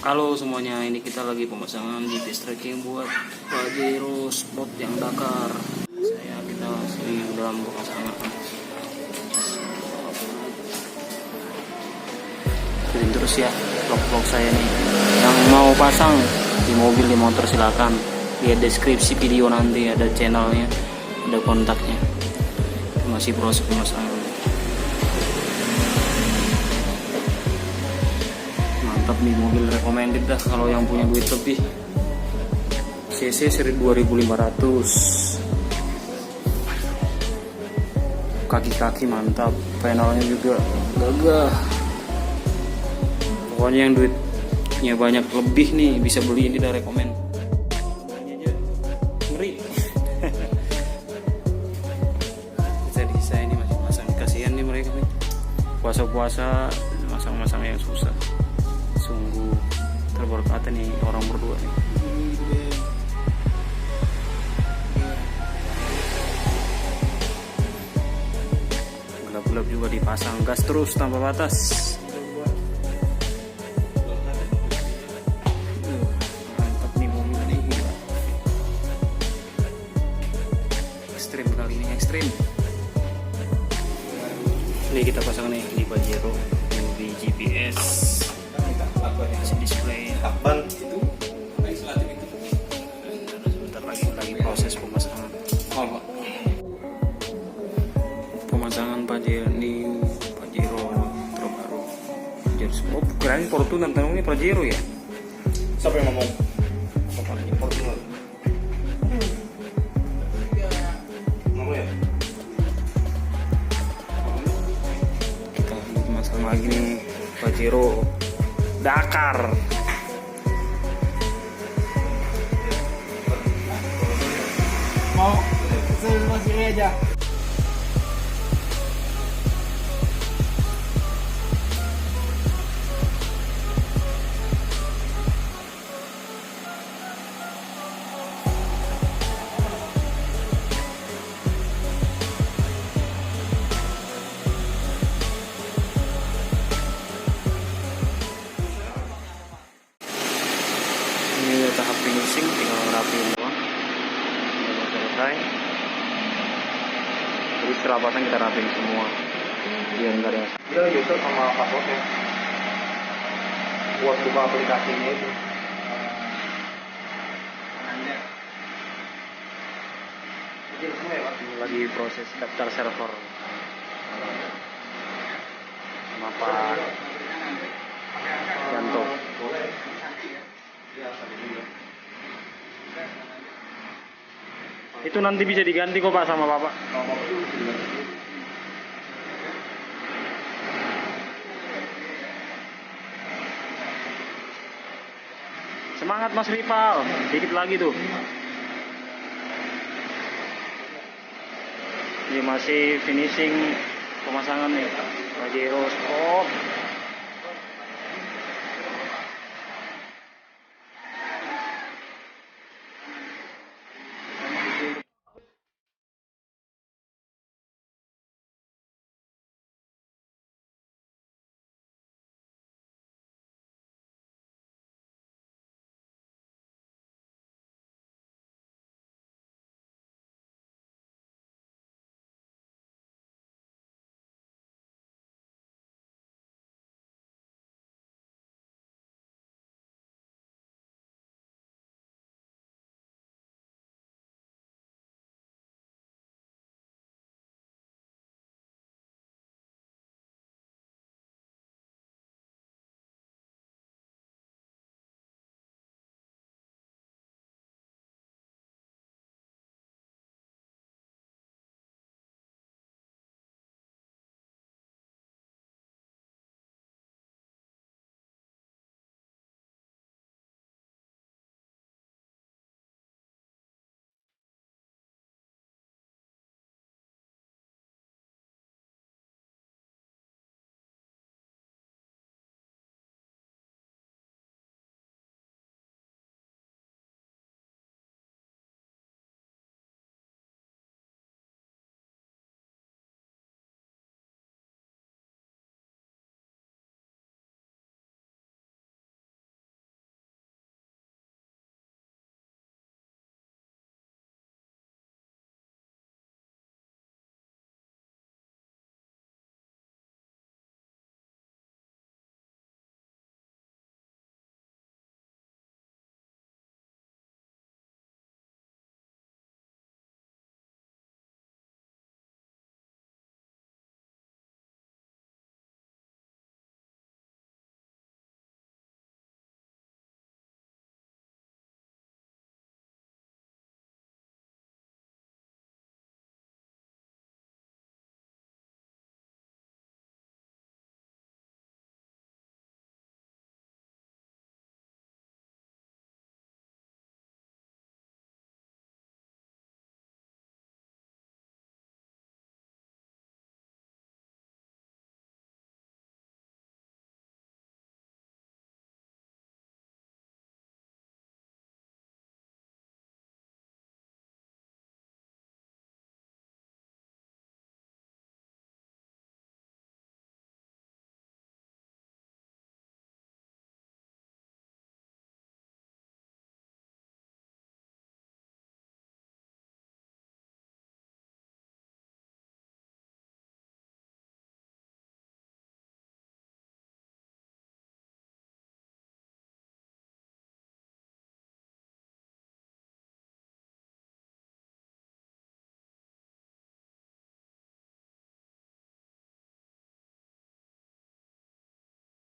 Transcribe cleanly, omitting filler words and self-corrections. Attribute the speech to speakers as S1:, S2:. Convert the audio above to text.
S1: Halo semuanya, ini kita lagi pemasangan GPS tracking buat Pajero spot yang Dakar. Kita masih dalam pemasangan. Ikutin terus ya vlog-vlog saya nih. Yang mau pasang di mobil, di motor, silakan lihat deskripsi video, nanti ada channelnya, ada kontaknya. Masih proses pemasangan. Mantap nih, mobil recommended dah kalau yang punya duit lebih. CC 2500, kaki-kaki mantap, panelnya juga gagah. Pokoknya yang duitnya banyak lebih nih bisa beli ini, dah rekomend. Harganya aja ngeri. Bisa ini masih masang, kasihan nih mereka nih. Puasa-puasa masang-masang yang susah. Sungguh terberkati nih orang berdua nih. Gelap-gelap juga dipasang, gas terus tanpa batas. Mantap nih mobil nih, gila. Ekstrim kali ini, ekstrim. Ini kita pasang nih di Pajero, di GPS. Display kapan itu sebentar lagi proses pemasangan. Pemasangan Pajero Terbaru. Oh, kirain Fortuner, ini Pajero ya?
S2: Siapa yang ngomong? Fortuner. Ngomong ya?
S1: Kita masang lagi nih Pajero Dakar.
S2: Mau sama sini aja.
S1: Tahap finishing, tinggal ngerapiin doang. Udah selesai. Jadi setelah pasang kita rapiin semua biar nggak ada.
S2: Dia user sama passwordnya buat buka aplikasinya itu.
S1: Lagi proses daftar server. Mapa Ganteng. Itu nanti bisa diganti kok Pak sama Bapak. Semangat Mas Ripal, dikit lagi tuh. Ini masih finishing pemasangan nih Pajero Sport.